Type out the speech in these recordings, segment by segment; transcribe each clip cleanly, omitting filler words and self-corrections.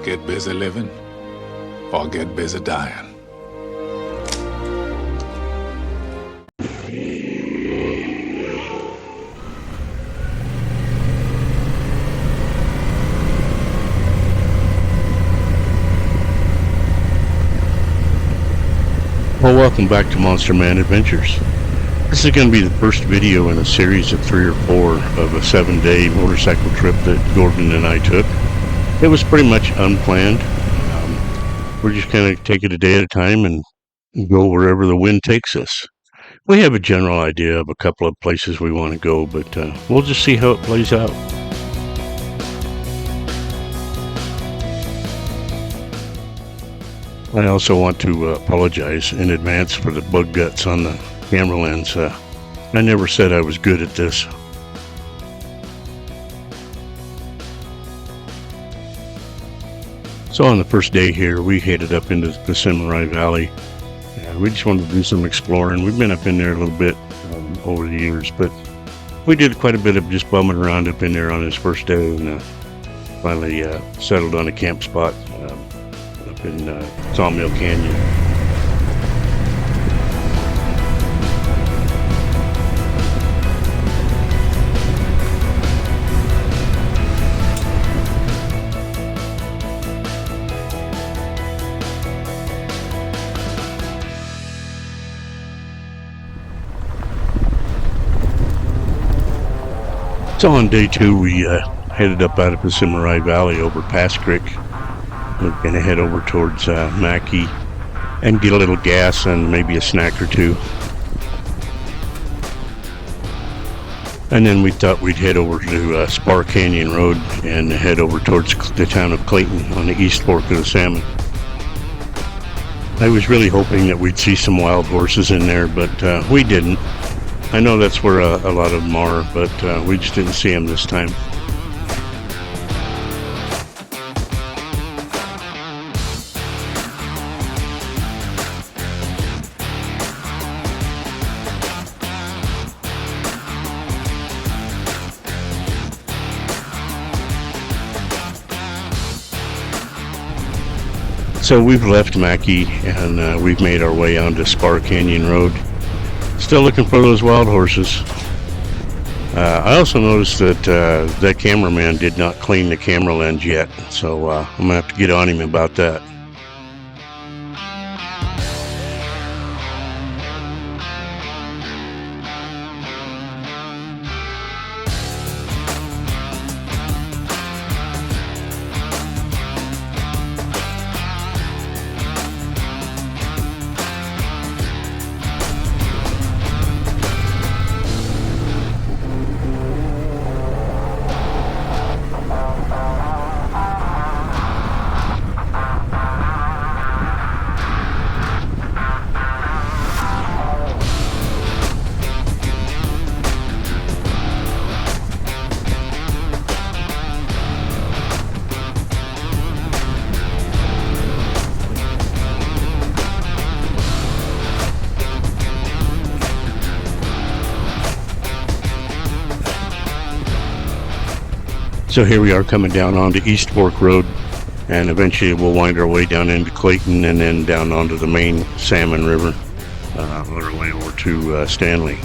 Get busy living or get busy dying. Well, welcome back to MonSturman Adventures. This is going to be the first video in a series of 3 or 4 of a 7-day motorcycle trip that Gordon and I took. It was pretty much unplanned. We're just going to take it a day at a time and go wherever the wind takes us. We have a general idea of a couple of places we want to go, but we'll just see how it plays out. I also want to apologize in advance for the bug guts on the camera lens. I never said I was good at this. So on the first day here, we headed up into the Yosemite Valley. We just wanted to do some exploring. We've been up in there a little bit over the years, but we did quite a bit of just bumming around up in there on this first day, and finally settled on a camp spot up in Sawmill Canyon. So on day 2, we headed up out of Yosemite Valley over Pass Creek. We're going to head over towards Mackey and get a little gas and maybe a snack or two. And then we thought we'd head over to Spar Canyon Road and head over towards the town of Clayton on the east fork of the Salmon. I was really hoping that we'd see some wild horses in there, but we didn't. I know that's where a lot of them are, but we just didn't see them this time. So we've left Mackey and we've made our way onto Spar Canyon Road. Still looking for those wild horses. I also noticed that that cameraman did not clean the camera lens yet, so I'm gonna have to get on him about that. So here we are coming down onto East Fork Road, and eventually we'll wind our way down into Clayton and then down onto the main Salmon River on our way over to Stanley.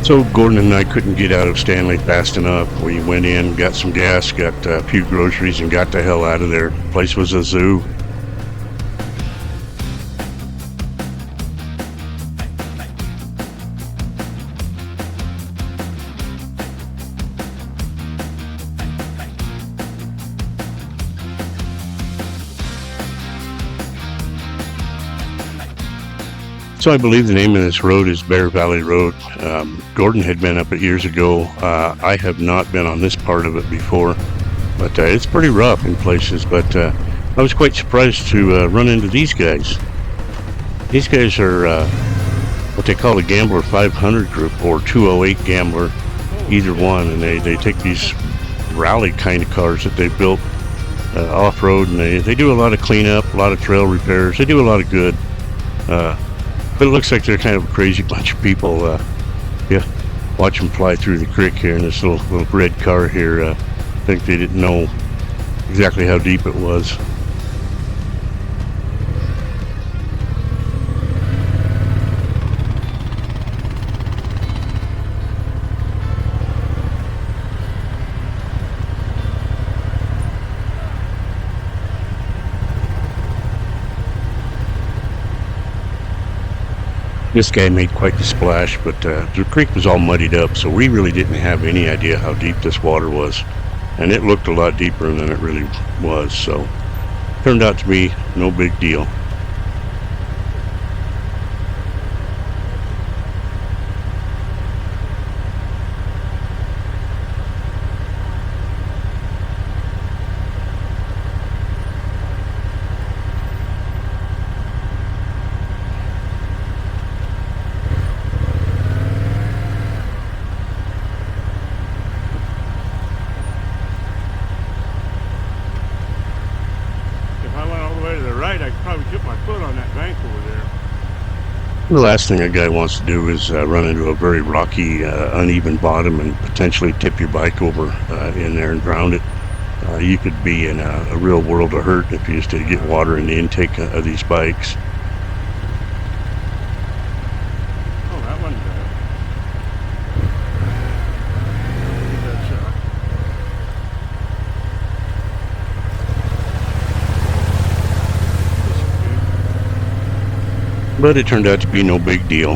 So Gordon and I couldn't get out of Stanley fast enough. We went in, got some gas, got a few groceries, and got the hell out of there. The place was a zoo. So I believe the name of this road is Bear Valley Road. Gordon had been up it years ago. I have not been on this part of it before, but it's pretty rough in places. But I was quite surprised to run into these guys. These guys are what they call a Gambler 500 group or 208 Gambler, either one. And they take these rally kind of cars that they've built off-road, and they do a lot of cleanup, a lot of trail repairs. They do a lot of good. But it looks like they're kind of a crazy bunch of people. Yeah, watch them fly through the creek here in this little red car here. I think they didn't know exactly how deep it was. This guy made quite the splash, but the creek was all muddied up, so we really didn't have any idea how deep this water was. And it looked a lot deeper than it really was, so turned out to be no big deal. The last thing a guy wants to do is run into a very rocky, uneven bottom and potentially tip your bike over in there and drown it. You could be in a real world of hurt if you used to get water in the intake of these bikes. Oh, that one. But it turned out to be no big deal.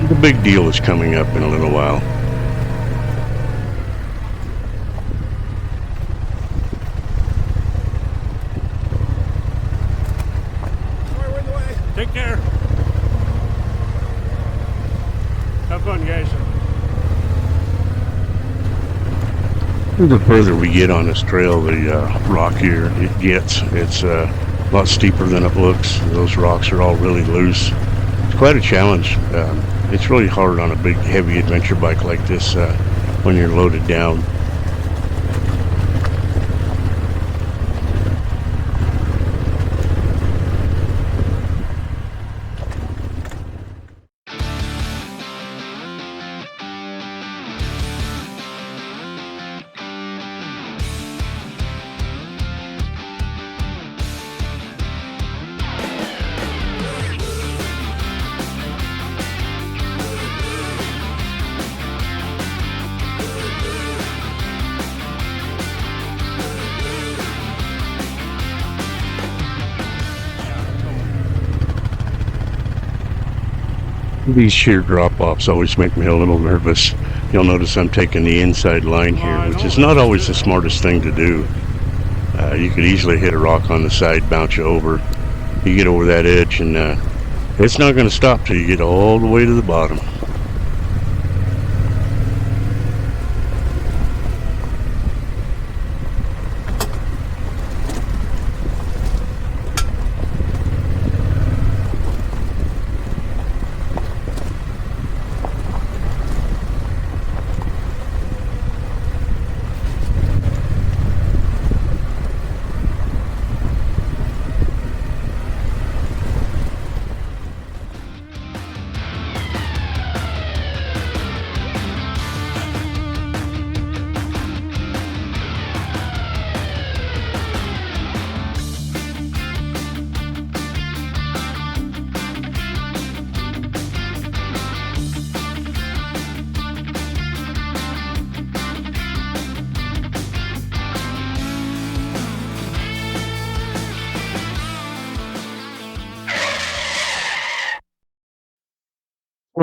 The big deal is coming up in a little while. Take care. Have fun, guys. The further we get on this trail, the rockier it gets. It's a lot steeper than it looks. Those rocks are all really loose. It's quite a challenge. It's really hard on a big, heavy adventure bike like this when you're loaded down. These sheer drop-offs always make me a little nervous. You'll notice I'm taking the inside line here, which is not always the smartest thing to do. You could easily hit a rock on the side, bounce you over. You get over that edge, and it's not going to stop till you get all the way to the bottom.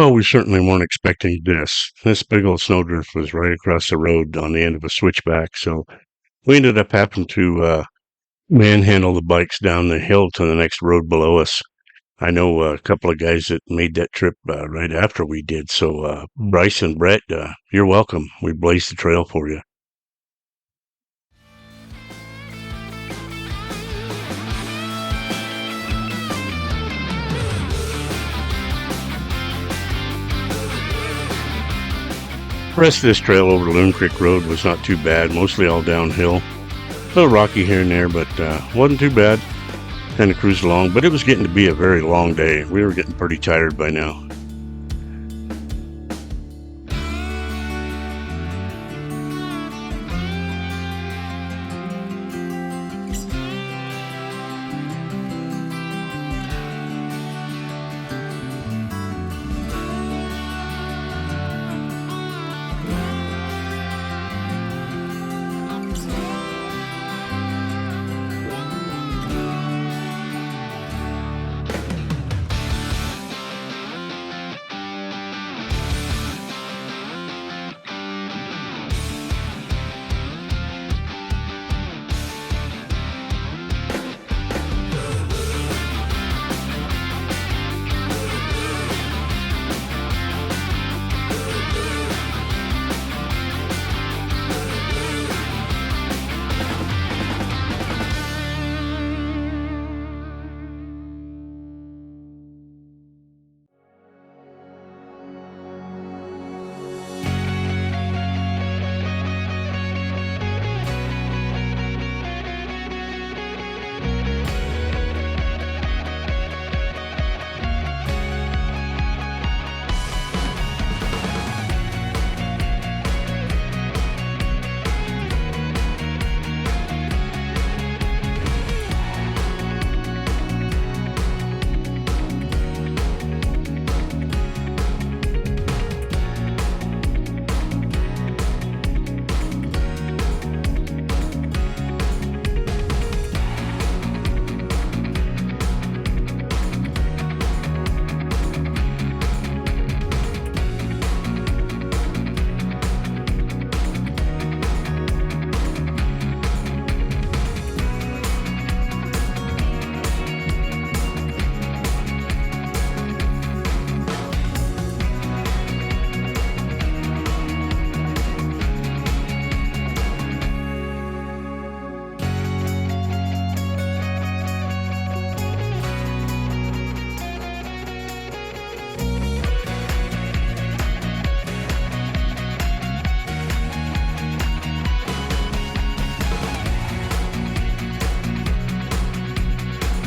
Well, we certainly weren't expecting this. This big old snowdrift was right across the road on the end of a switchback, so we ended up having to manhandle the bikes down the hill to the next road below us. I know a couple of guys that made that trip right after we did, so Bryce and Brett, you're welcome. We blazed the trail for you. The rest of this trail over Loon Creek Road was not too bad, mostly all downhill. A little rocky here and there, but wasn't too bad. Kind of cruised along, but it was getting to be a very long day. We were getting pretty tired by now.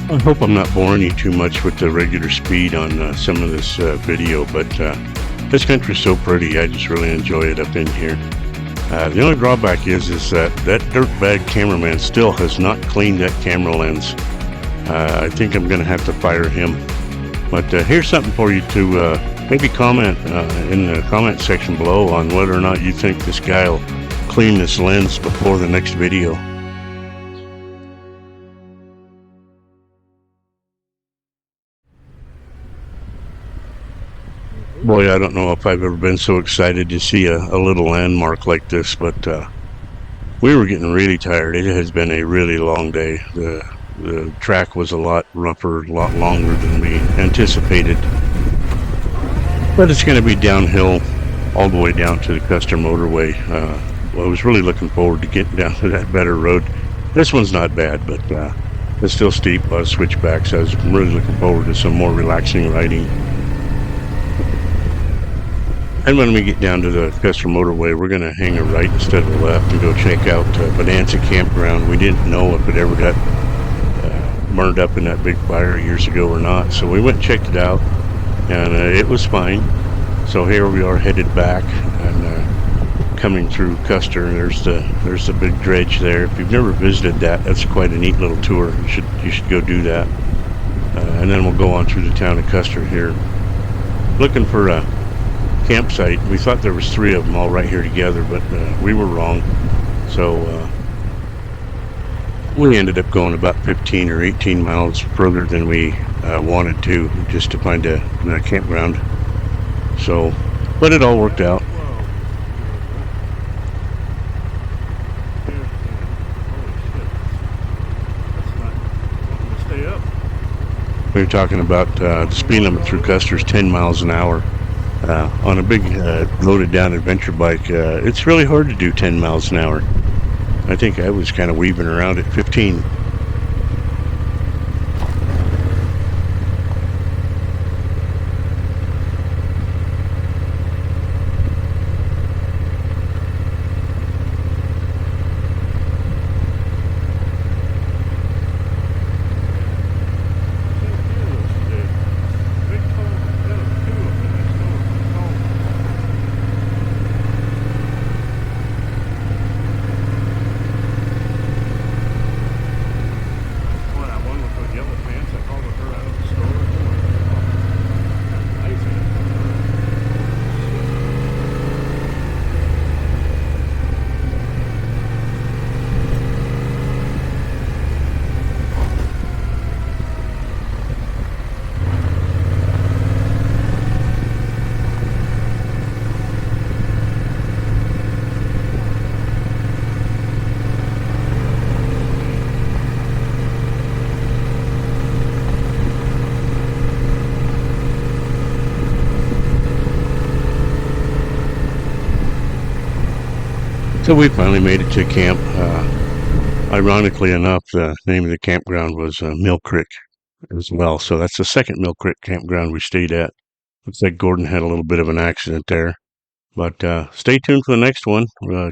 I hope I'm not boring you too much with the regular speed on some of this video, but this country's so pretty. I just really enjoy it up in here. The only drawback is that dirtbag cameraman still has not cleaned that camera lens. I think I'm going to have to fire him. But here's something for you to maybe comment in the comment section below on whether or not you think this guy will clean this lens before the next video. Boy, I don't know if I've ever been so excited to see a little landmark like this, but we were getting really tired. It has been a really long day. The track was a lot rougher, a lot longer than we anticipated. But it's going to be downhill all the way down to the Custer Motorway. I was really looking forward to getting down to that better road. This one's not bad, but it's still steep, switchbacks. I was really looking forward to some more relaxing riding. And when we get down to the Custer Motorway, we're going to hang a right instead of a left and go check out Bonanza Campground. We didn't know if it ever got burned up in that big fire years ago or not, so we went and checked it out, and it was fine. So here we are headed back and coming through Custer. There's the big dredge there. If you've never visited that, that's quite a neat little tour. You should go do that. And then we'll go on through the town of Custer here, looking for a campsite. We thought there was 3 of them all right here together, but we were wrong. So we ended up going about 15 or 18 miles further than we wanted to, just to find a campground. So, but it all worked out. Whoa. Here's 10. Holy shit. That's not wanting to stay up. We were talking about the speed limit through Custer's 10 miles an hour. On a big loaded down adventure bike, it's really hard to do 10 miles an hour. I think I was kind of weaving around at 15. So we finally made it to camp. Ironically enough, the name of the campground was Mill Creek as well. So that's the second Mill Creek campground we stayed at. Looks like Gordon had a little bit of an accident there. But stay tuned for the next one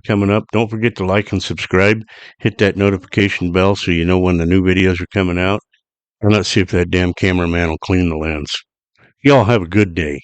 coming up. Don't forget to like and subscribe. Hit that notification bell so you know when the new videos are coming out. And let's see if that damn cameraman will clean the lens. Y'all have a good day.